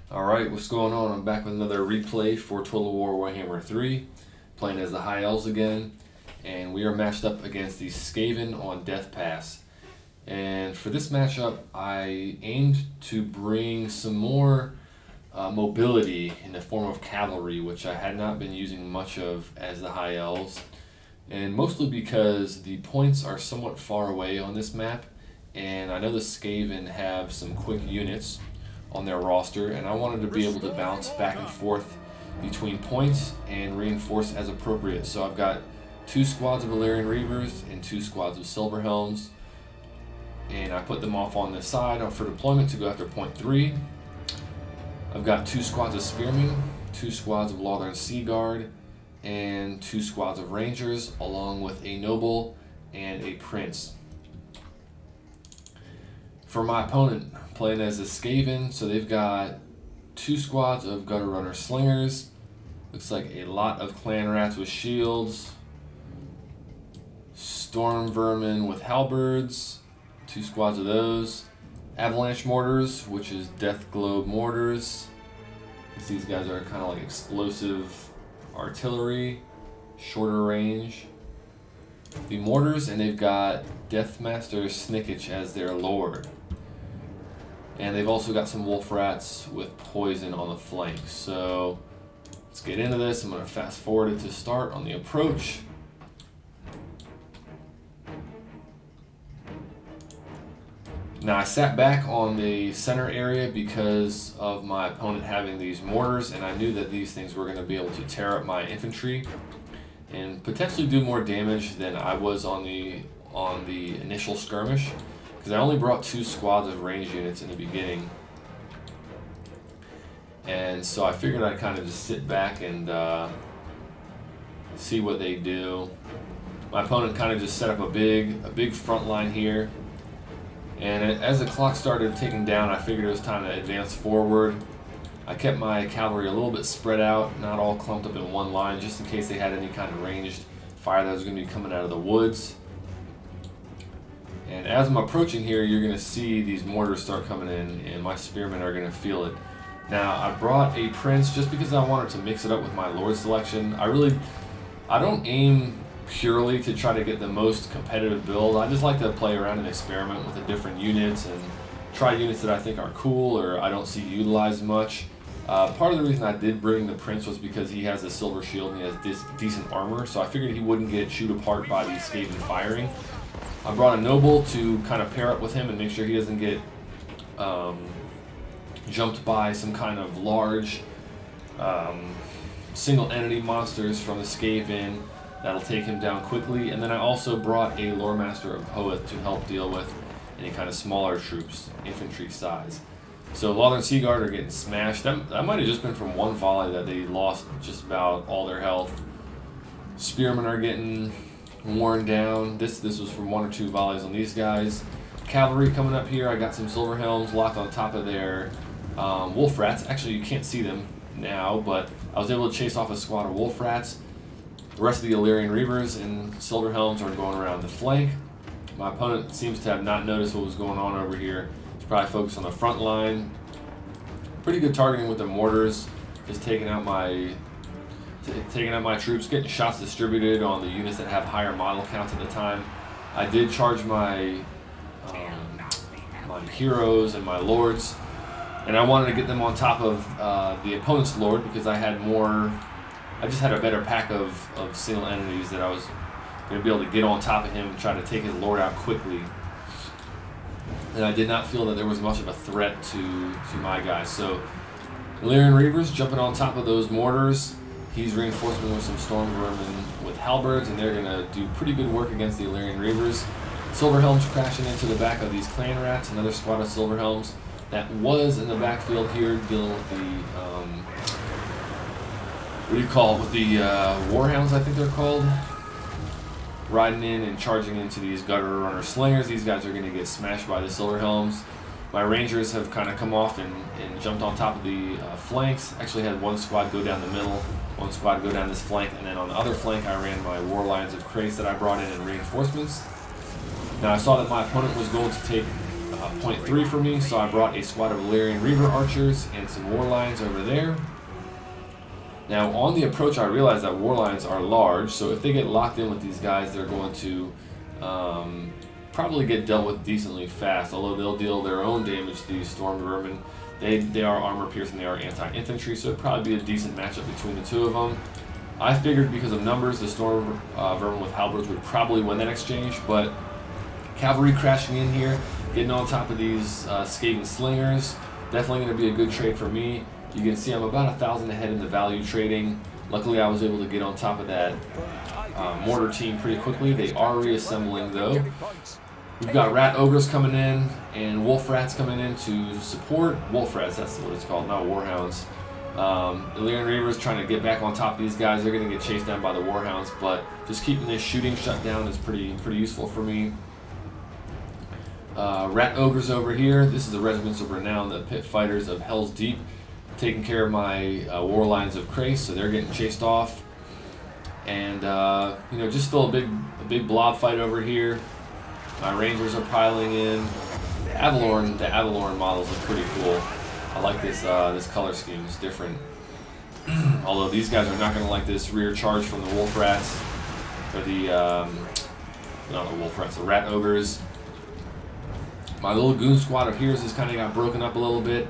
Alright, what's going on? I'm back with another replay for Total War Warhammer 3, playing as the High Elves again, and we are matched up against the Skaven on Death Pass. And for this matchup, I aimed to bring some more mobility in the form of cavalry, which I had not been using much of as the High Elves, and mostly because the points are somewhat far away on this map, and I know the Skaven have some quick units on their roster, and I wanted to be able to bounce back and forth between points and reinforce as appropriate. So I've got 2 squads of Illyrian Reavers and 2 squads of Silverhelms, and I put them off on the side for deployment to go after point 3. I've got 2 squads of Spearmen, 2 squads of Lothern Sea Guard, and 2 squads of Rangers, along with a Noble and a Prince. For my opponent, playing as a Skaven, so they've got 2 squads of Gutter Runner Slingers. Looks like a lot of Clan Rats with shields. Storm Vermin with halberds. 2 squads of those. Avalanche Mortars, which is Death Globe Mortars. These guys are kind of like explosive artillery, shorter range. The mortars, and they've got Deathmaster Snikch as their lord. And they've also got some wolf rats with poison on the flank. So let's get into this. I'm going to fast forward it to start on the approach. Now I sat back on the center area because of my opponent having these mortars, and I knew that these things were going to be able to tear up my infantry and potentially do more damage than I was on the initial skirmish, because I only brought 2 squads of range units in the beginning, and so I figured I'd kind of just sit back and see what they do. My opponent kind of just set up a big front line here, and as the clock started ticking down, I figured it was time to advance forward. I kept my cavalry a little bit spread out, not all clumped up in one line, just in case they had any kind of ranged fire that was going to be coming out of the woods. And as I'm approaching here, you're going to see these mortars start coming in, and my spearmen are going to feel it. Now, I brought a prince just because I wanted to mix it up with my lord selection. I don't aim purely to try to get the most competitive build. I just like to play around and experiment with the different units and try units that I think are cool or I don't see utilized much. Part of the reason I did bring the prince was because he has a silver shield and he has decent armor, so I figured he wouldn't get chewed apart by the Skaven firing. I brought a noble to kind of pair up with him and make sure he doesn't get jumped by some kind of large single entity monsters from the Skaven that'll take him down quickly. And then I also brought a Lore Master of Hoeth to help deal with any kind of smaller troops, infantry size. So Lothern Sea Guard are getting smashed. That might have just been from one volley that they lost just about all their health. Spearmen are getting worn down. This was from 1 or 2 volleys on these guys. Cavalry coming up here. I got some Silverhelms locked on top of their wolf rats. Actually, you can't see them now, but I was able to chase off a squad of wolf rats. The rest of the Illyrian Reavers and Silverhelms are going around the flank. My opponent seems to have not noticed what was going on over here. He's probably focused on the front line. Pretty good targeting with the mortars, just taking out my troops, getting shots distributed on the units that have higher model counts at the time. I did charge my heroes and my lords, and I wanted to get them on top of the opponent's lord because I just had a better pack of single entities that I was going to be able to get on top of him and try to take his lord out quickly. And I did not feel that there was much of a threat to my guys. So Illyrian Reavers jumping on top of those mortars. He's reinforced with some Storm Vermin with halberds, and they're going to do pretty good work against the Illyrian Reavers. Silverhelms crashing into the back of these Clan Rats, another squad of Silverhelms that was in the backfield here dealing with the with the Warhounds, I think they're called, riding in and charging into these Gutter Runner Slingers. These guys are going to get smashed by the Silverhelms. My Rangers have kind of come off and jumped on top of the flanks. Actually had 1 squad go down the middle, 1 squad go down this flank, and then on the other flank I ran my War Lions of Crace that I brought in reinforcements. Now I saw that my opponent was going to take a 0.3 for me, so I brought a squad of Illyrian Reaver archers and some war lions over there. Now on the approach I realized that war lions are large, so if they get locked in with these guys, they're going to probably get dealt with decently fast, although they'll deal their own damage to these storm vermin. They are armor piercing, they are anti-infantry, so it'd probably be a decent matchup between the two of them. I figured because of numbers, the storm vermin with halberds would probably win that exchange, but cavalry crashing in here, getting on top of these Skaven slingers, definitely going to be a good trade for me. You can see I'm about 1,000 ahead in the value trading. Luckily I was able to get on top of that mortar team pretty quickly. They are reassembling though. We've got rat ogres coming in and wolf rats coming in to support. Wolf rats, that's what it's called, not warhounds. Illyrian Reavers trying to get back on top of these guys. They're going to get chased down by the warhounds, but just keeping this shooting shut down is pretty useful for me. Rat ogres over here. This is the regiments of renown, the pit fighters of Hell's Deep, taking care of my war lions of Krace, so they're getting chased off. And you know, just still a big blob fight over here. My rangers are piling in. The Avalorn models look pretty cool. I like this this color scheme. It's different. Although these guys are not going to like this rear charge from the wolf rats, or the not the wolf rats, the rat ogres. My little goon squad of heroes has kind of got broken up a little bit.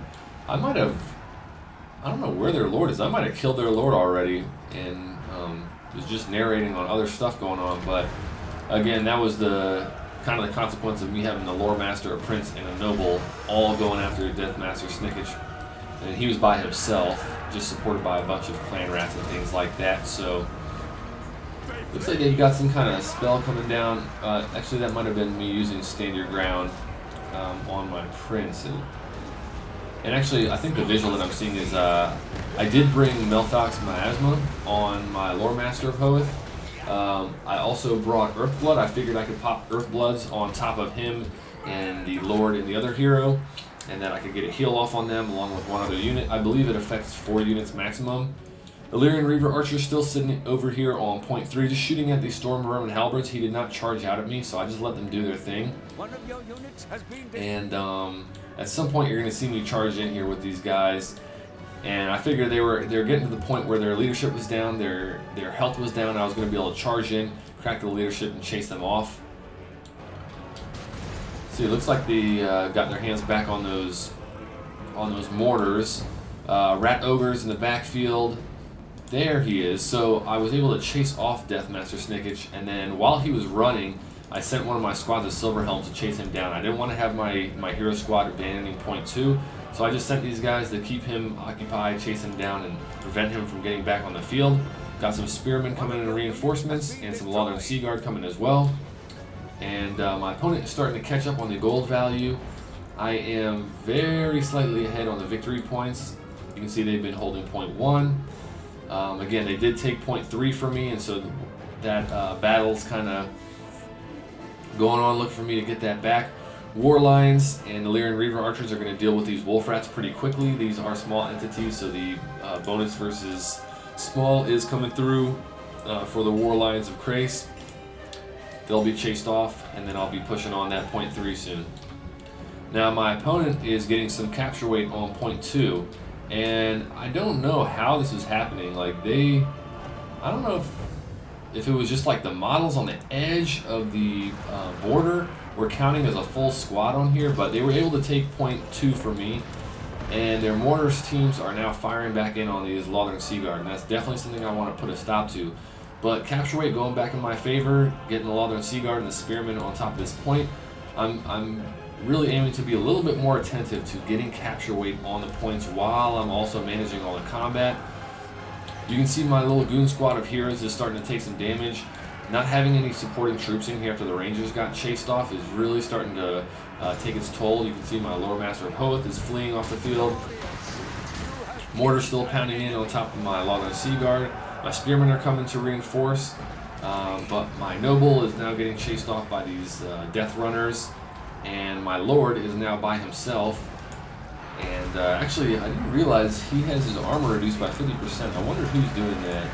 I don't know where their lord is. I might have killed their lord already and was just narrating on other stuff going on. But again, that was the kind of the consequence of me having the lore master, a prince, and a noble all going after Deathmaster Snikch. And he was by himself, just supported by a bunch of clan rats and things like that. So looks like they've got some kind of spell coming down. Actually, that might have been me using Stand Your Ground on my prince. And actually, I think the visual that I'm seeing is I did bring Melthox Miasma on my Lore Master of Hoeth. I also brought Earthblood. I figured I could pop Earthbloods on top of him and the Lord and the other hero, and that I could get a heal off on them along with one other unit. I believe it affects 4 units maximum. Illyrian Reaver Archer still sitting over here on 0.3, just shooting at the Storm Vermin Halberds. He did not charge out at me, so I just let them do their thing. And at some point you're going to see me charge in here with these guys. And I figured they're getting to the point where their leadership was down, their health was down. I was going to be able to charge in, crack the leadership, and chase them off. See, it looks like they got their hands back on those mortars. Rat ogres in the backfield. There he is. So I was able to chase off Deathmaster Snikch, and then while he was running, I sent one of my squads of Silverhelms to chase him down. I didn't want to have my hero squad abandoning 0.2, so I just sent these guys to keep him occupied, chase him down, and prevent him from getting back on the field. Got some spearmen coming in reinforcements, and some Lothern Sea Guard coming as well. And my opponent is starting to catch up on the gold value. I am very slightly ahead on the victory points. You can see they've been holding 0.1. Again, they did take 0.3 from me, and so that battle's kind of going on. Look for me to get that back. War Lions and Illyrian Reaver Archers are going to deal with these Wolf Rats pretty quickly. These are small entities, so the bonus versus small is coming through for the War Lions of Krace. They'll be chased off, and then I'll be pushing on that 0.3 soon. Now my opponent is getting some capture weight on 0.2. And I don't know how this is happening. Like I don't know if it was just like the models on the edge of the border were counting as a full squad on here, but they were able to take 0.2 for me, and their mortars teams are now firing back in on these Lothern Sea Guard, and that's definitely something I want to put a stop to. But capture weight going back in my favor, getting the Lothern Sea Guard and the Spearmen on top of this point. I'm really aiming to be a little bit more attentive to getting capture weight on the points while I'm also managing all the combat. You can see my little goon squad of heroes is starting to take some damage. Not having any supporting troops in here after the Rangers got chased off is really starting to take its toll. You can see my Lore Master of Hoeth is fleeing off the field. Mortar's still pounding in on top of my Lothern Sea Guard. My Spearmen are coming to reinforce, but my Noble is now getting chased off by these Death Runners. And my Lord is now by himself. And actually, I didn't realize he has his armor reduced by 50%. I wonder who's doing that.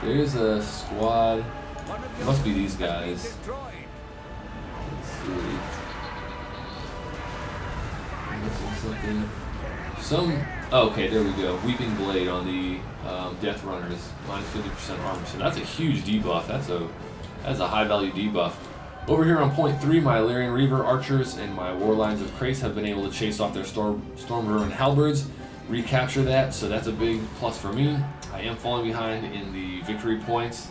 There's a squad. It must be these guys. Let's see. something. Oh, okay, there we go. Weeping Blade on the Death Runners, minus 50% armor. So that's a huge debuff. That's a high value debuff. Over here on point 3, my Illyrian Reaver Archers and my Warlines of Krace have been able to chase off their Storm Ruin Halberds, recapture that, so that's a big plus for me. I am falling behind in the victory points,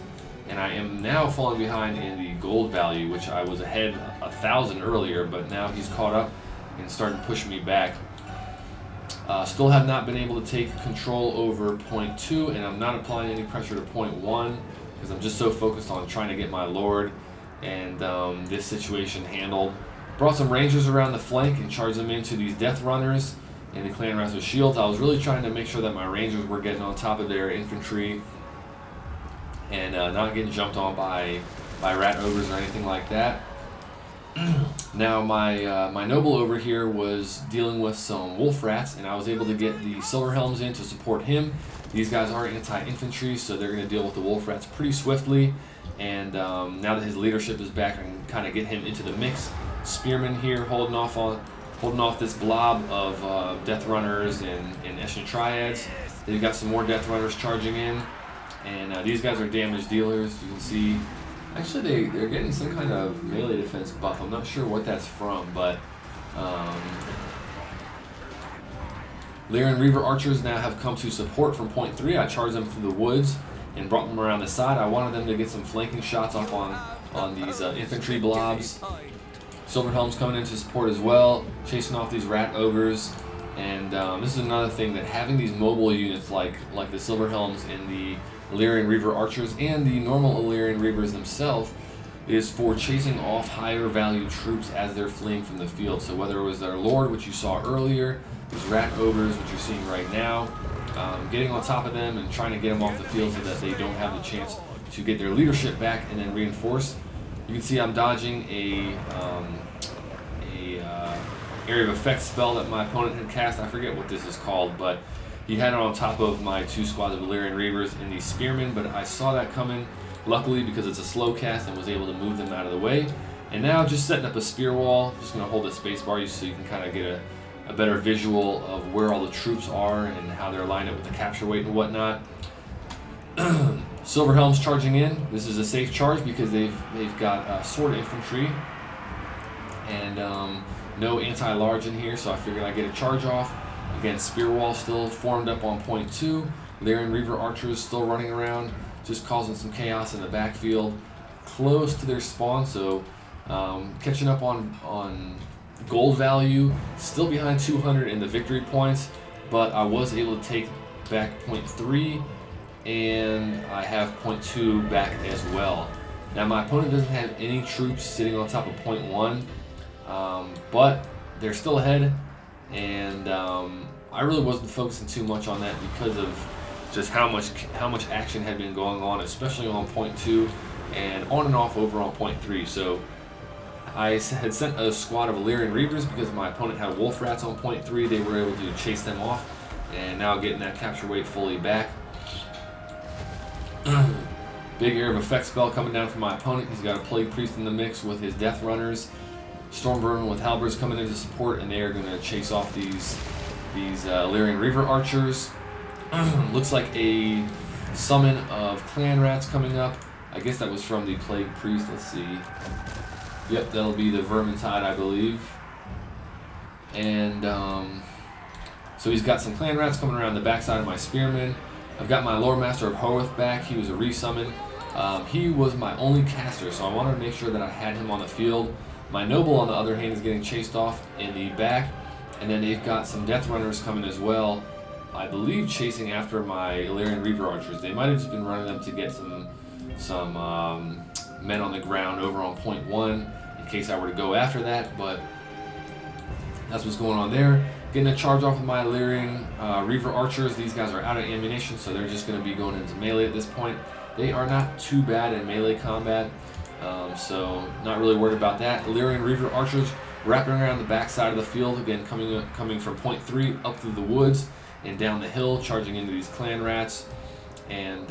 and I am now falling behind in the gold value, which I was ahead 1,000 earlier, but now he's caught up and starting to push me back. Still have not been able to take control over point 2, and I'm not applying any pressure to point 1 because I'm just so focused on trying to get my Lord and this situation handled. Brought some Rangers around the flank and charged them into these Death Runners and the Clan Rats with shields. I was really trying to make sure that my Rangers were getting on top of their infantry and not getting jumped on by Rat Ogres or anything like that. Now my Noble over here was dealing with some Wolf Rats, and I was able to get the Silver Helms in to support him. These guys are anti-infantry, so they're going to deal with the Wolf Rats pretty swiftly. And now that his leadership is back, I can kind of get him into the mix. Spearmen here holding off this blob of Death Runners and Eshin Triads. They've got some more Death Runners charging in, and these guys are damage dealers. You can see, actually they're getting some kind of melee defense buff. I'm not sure what that's from, but Illyrian Reaver Archers now have come to support from point 3. I charged them through the woods and brought them around the side. I wanted them to get some flanking shots off on these infantry blobs. Silver Helms coming in to support as well, chasing off these Rat Ogres. And this is another thing, that having these mobile units like the Silver Helms and the Illyrian Reaver Archers and the normal Illyrian Reavers themselves is for chasing off higher value troops as they're fleeing from the field. So whether it was their Lord, which you saw earlier, these Rat Ogres, which you're seeing right now, getting on top of them and trying to get them off the field so that they don't have the chance to get their leadership back and then reinforce. You can see I'm dodging a area of effect spell that my opponent had cast. I forget what this is called, but he had it on top of my 2 squads of Illyrian Reavers and these Spearmen, but I saw that coming, luckily, because it's a slow cast, and was able to move them out of the way. And now just setting up a spear wall. Just going to hold the space bar so you can kind of get a better visual of where all the troops are and how they're lined up with the capture weight and whatnot. Silver Helms charging in. This is a safe charge because they've got sword infantry and no anti-large in here, so I figured I'd get a charge off. Again, spear wall still formed up on point 2. Illyrian Reaver Archers still running around, just causing some chaos in the backfield, close to their spawn. So catching up on gold value, still behind 200 in the victory points, but I was able to take back point 3, and I have point 2 back as well. Now my opponent doesn't have any troops sitting on top of point 1, but they're still ahead, and I really wasn't focusing too much on that because of just how much action had been going on, especially on point 2 and on and off over on point 3. So I had sent a squad of Illyrian Reavers because my opponent had Wolf Rats on point 3. They were able to chase them off, and now getting that capture weight fully back. Big area of effect spell coming down from my opponent. He's got a Plague Priest in the mix with his Death Runners. Stormburn with Halberds coming into support, and they are going to chase off these Illyrian Reaver Archers. Looks like a summon of Clan Rats coming up. I guess that was from the Plague Priest. Let's see. Yep, that'll be the Vermintide, I believe. And so he's got some Clan Rats coming around the backside of my Spearmen. I've got my Lord Master of Horwith back. He was a resummon. He was my only caster, so I wanted to make sure that I had him on the field. My Noble, on the other hand, is getting chased off in the back, and then they've got some Death Runners coming as well, I believe chasing after my Illyrian Reaver Archers. They might have just been running them to get some men on the ground over on point 1 in case I were to go after that, but that's what's going on there. Getting a charge off with my Illyrian Reaver Archers. These guys are out of ammunition, so they're just going to be going into melee at this point. They are not too bad in melee combat, so not really worried about that. Illyrian Reaver Archers wrapping around the back side of the field, again coming from point 3 up through the woods and down the hill, charging into these Clan Rats, and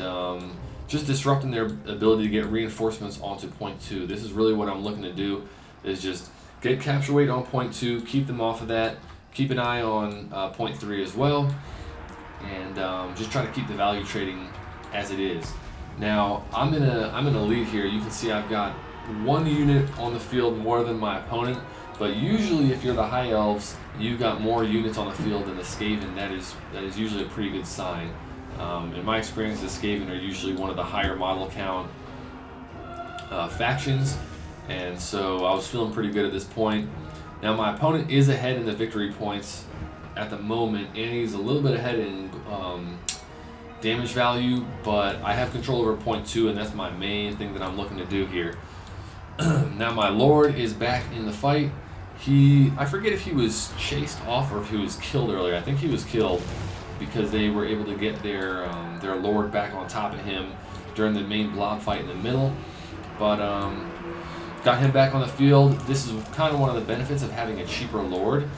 just disrupting their ability to get reinforcements onto point 2. This is really what I'm looking to do, is just get capture weight on point 2, keep them off of that, keep an eye on point 3 as well, and just try to keep the value trading as it is. Now I'm in a lead here. You can see I've got 1 unit on the field more than my opponent, but usually if you're the High Elves, you've got more units on the field than the Skaven. That is usually a pretty good sign. In my experience, the Skaven are usually one of the higher model count factions, and so I was feeling pretty good at this point. Now my opponent is ahead in the victory points at the moment, and he's a little bit ahead in damage value, but I have control over point 2, and that's my main thing that I'm looking to do here. Now my Lord is back in the fight. I forget if he was chased off or if he was killed earlier. I think he was killed because they were able to get their Lord back on top of him during the main blob fight in the middle. But got him back on the field. This is kind of one of the benefits of having a cheaper Lord.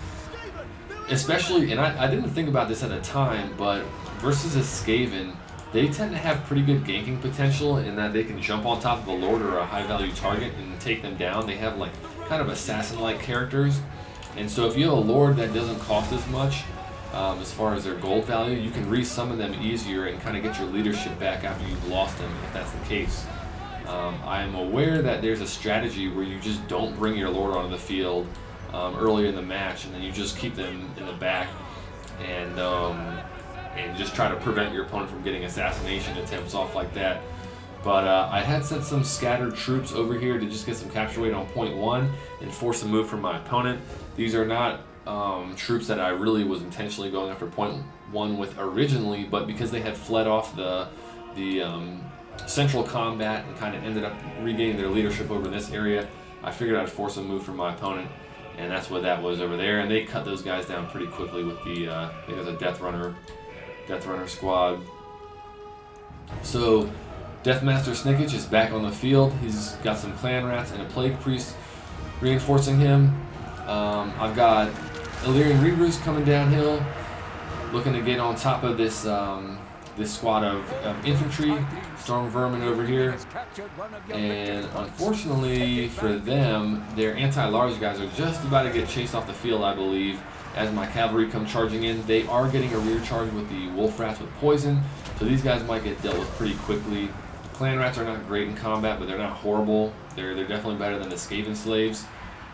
Especially, and I didn't think about this at the time, but versus a Skaven, they tend to have pretty good ganking potential in that they can jump on top of a Lord or a high value target and take them down. They have like kind of assassin-like characters. And so if you have a Lord that doesn't cost as much as far as their gold value, you can resummon them easier and kind of get your leadership back after you've lost them, if that's the case. I am aware that there's a strategy where you just don't bring your Lord onto the field early in the match, and then you just keep them in the back and just try to prevent your opponent from getting assassination attempts off like that. But I had sent some scattered troops over here to just get some capture weight on point 1 and force a move from my opponent. These are not troops that I really was intentionally going after point 1 with originally, but because they had fled off the central combat and kind of ended up regaining their leadership over in this area, I figured I'd force a move from my opponent, and that's what that was over there. And they cut those guys down pretty quickly with the I think it was a Death Runner squad. So Deathmaster Snikch is back on the field. He's got some clan rats and a plague priest reinforcing him. I've got Illyrian Reavers coming downhill, looking to get on top of this this squad of infantry, Storm Vermin over here. And unfortunately for them, their anti-large guys are just about to get chased off the field, I believe, as my cavalry come charging in. They are getting a rear charge with the wolf rats with poison, so these guys might get dealt with pretty quickly. Clan rats are not great in combat, but they're not horrible. They're definitely better than the Skaven slaves.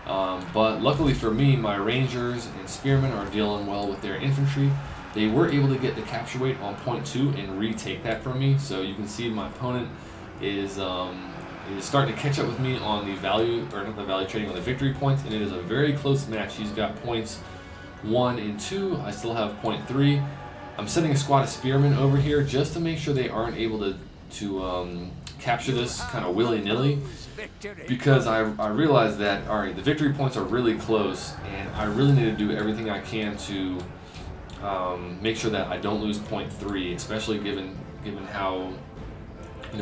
But luckily for me, my rangers and spearmen are dealing well with their infantry. They were able to get the capture weight on point 2 and retake that from me. So you can see my opponent is starting to catch up with me on the value, or not the value trading, on the victory points, and it is a very close match. He's got points 1 and 2. I still have point 3. I'm sending a squad of spearmen over here just to make sure they aren't able to capture this kind of willy-nilly, because I realize that, all right, the victory points are really close, and I really need to do everything I can to make sure that I don't lose point 3, especially given how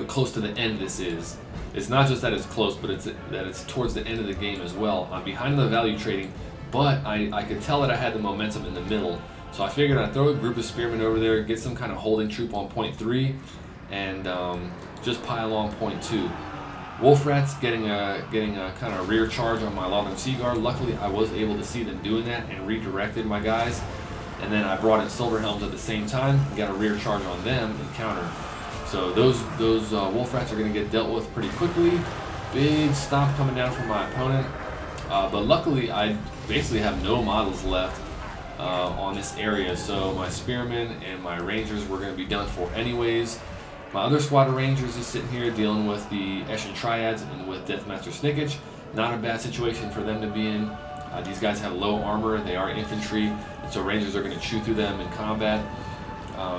close to the end this is. It's not just that it's close, but it's that it's towards the end of the game as well. I'm behind the value trading, but I could tell that I had the momentum in the middle, so I figured I'd throw a group of spearmen over there, get some kind of holding troop on point 3, and just pile on point 2. Wolf rats getting a kind of rear charge on my Lothern Sea Guard. Luckily, I was able to see them doing that and redirected my guys. And then I brought in Silver Helms at the same time and got a rear charge on them and counter. So those wolf rats are going to get dealt with pretty quickly. Big stomp coming down from my opponent. But luckily, I basically have no models left on this area. So my spearmen and my rangers were going to be done for anyways. My other squad of rangers is sitting here dealing with the Eshin Triads and with Deathmaster Snikch. Not a bad situation for them to be in. These guys have low armor, they are infantry, and so rangers are going to chew through them in combat,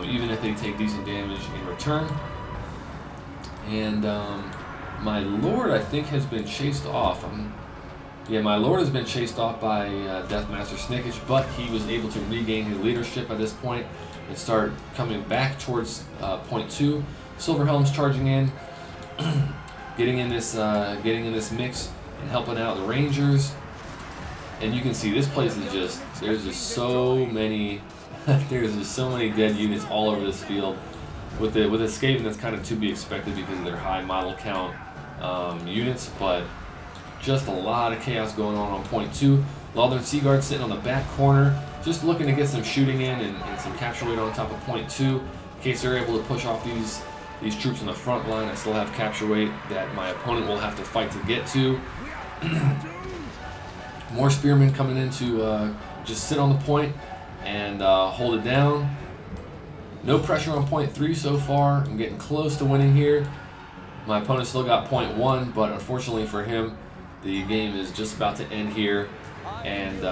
even if they take decent damage in return. And my Lord, I think, has been chased off. Yeah, my Lord has been chased off by Deathmaster Snikch, but he was able to regain his leadership at this point and start coming back towards point 2. Silver Helm's charging in, getting in this mix and helping out the Rangers. And you can see this place is there's just so many dead units all over this field. With a Skaven, that's kind of to be expected because of their high model count units, but just a lot of chaos going on point 2. Lothern Sea Guard sitting on the back corner, just looking to get some shooting in and some capture weight on top of point 2. In case they're able to push off these troops on the front line, I still have capture weight that my opponent will have to fight to get to. More spearmen coming in to just sit on the point and hold it down. No pressure on point 3 so far. I'm getting close to winning here. My opponent still got point 1, but unfortunately for him, the game is just about to end here. And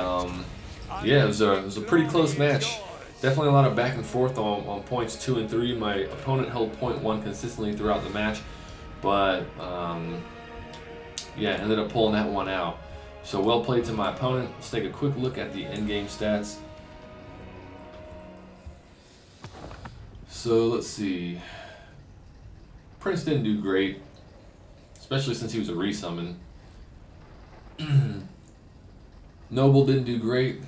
yeah, it was a pretty close match. Definitely a lot of back and forth on points 2 and 3. My opponent held point 1 consistently throughout the match, but yeah, ended up pulling that one out. So well played to my opponent. Let's take a quick look at the in-game stats. So let's see. Prince didn't do great, especially since he was a resummon. Noble didn't do great.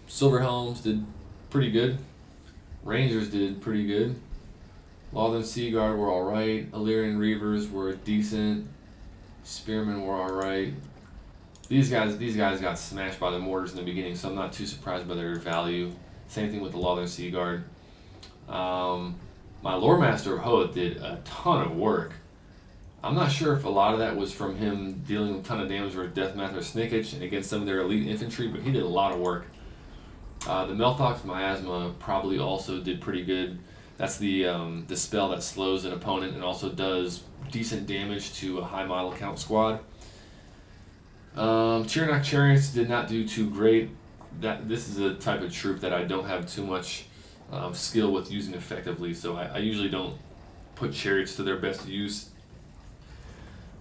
Silverhelms did pretty good. Rangers did pretty good. Lothern Sea Guard were alright. Illyrian Reavers were decent. Spearmen were alright. These guys got smashed by the mortars in the beginning, so I'm not too surprised by their value. Same thing with the Lothern Sea Guard. My Lore Master of Hoth did a ton of work. I'm not sure if a lot of that was from him dealing a ton of damage with Deathmaster Snikch and against some of their elite infantry, but he did a lot of work. The Melthox Miasma probably also did pretty good. That's the spell that slows an opponent and also does decent damage to a high model count squad. Tirnak Chariots did not do too great. This is a type of troop that I don't have too much skill with using effectively, so I usually don't put chariots to their best use.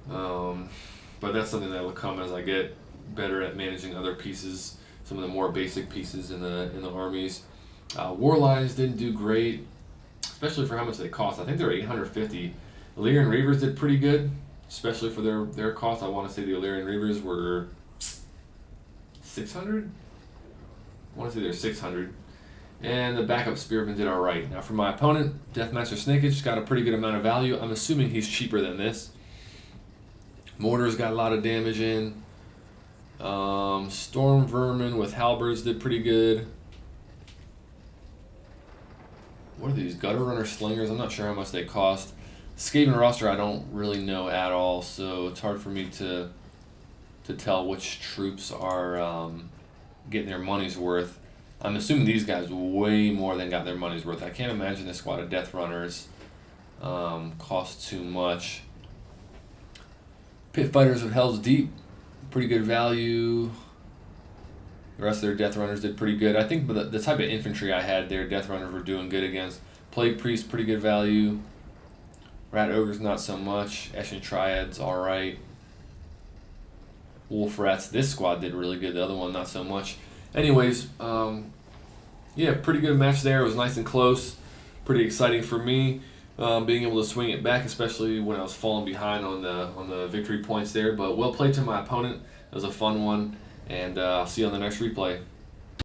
But that's something that will come as I get better at managing other pieces, some of the more basic pieces in the armies. Warlines didn't do great, especially for how much they cost. I think they're 850. Illyrian Reavers did pretty good, especially for their cost. I want to say the Illyrian Reavers were 600. I want to say they're 600. And the backup spearmen did alright. Now for my opponent, Deathmaster Snikch got a pretty good amount of value. I'm assuming he's cheaper than this. Mortars got a lot of damage in. Storm Vermin with halberds did pretty good. What are these? Gutter Runner Slingers? I'm not sure how much they cost. Skaven roster I don't really know at all, so it's hard for me to tell which troops are getting their money's worth. I'm assuming these guys way more than got their money's worth. I can't imagine this squad of Death Runners cost too much. Pit Fighters of Hell's Deep, pretty good value. The rest of their Death Runners did pretty good. I think the type of infantry I had there, Death Runners were doing good against. Plague Priest, pretty good value. Rat Ogres, not so much. Eshin Triads, alright. Wolf Rats, this squad did really good. The other one, not so much. Anyways, yeah, pretty good match there. It was nice and close. Pretty exciting for me, being able to swing it back, especially when I was falling behind on the victory points there. But well played to my opponent. It was a fun one, and I'll see you on the next replay.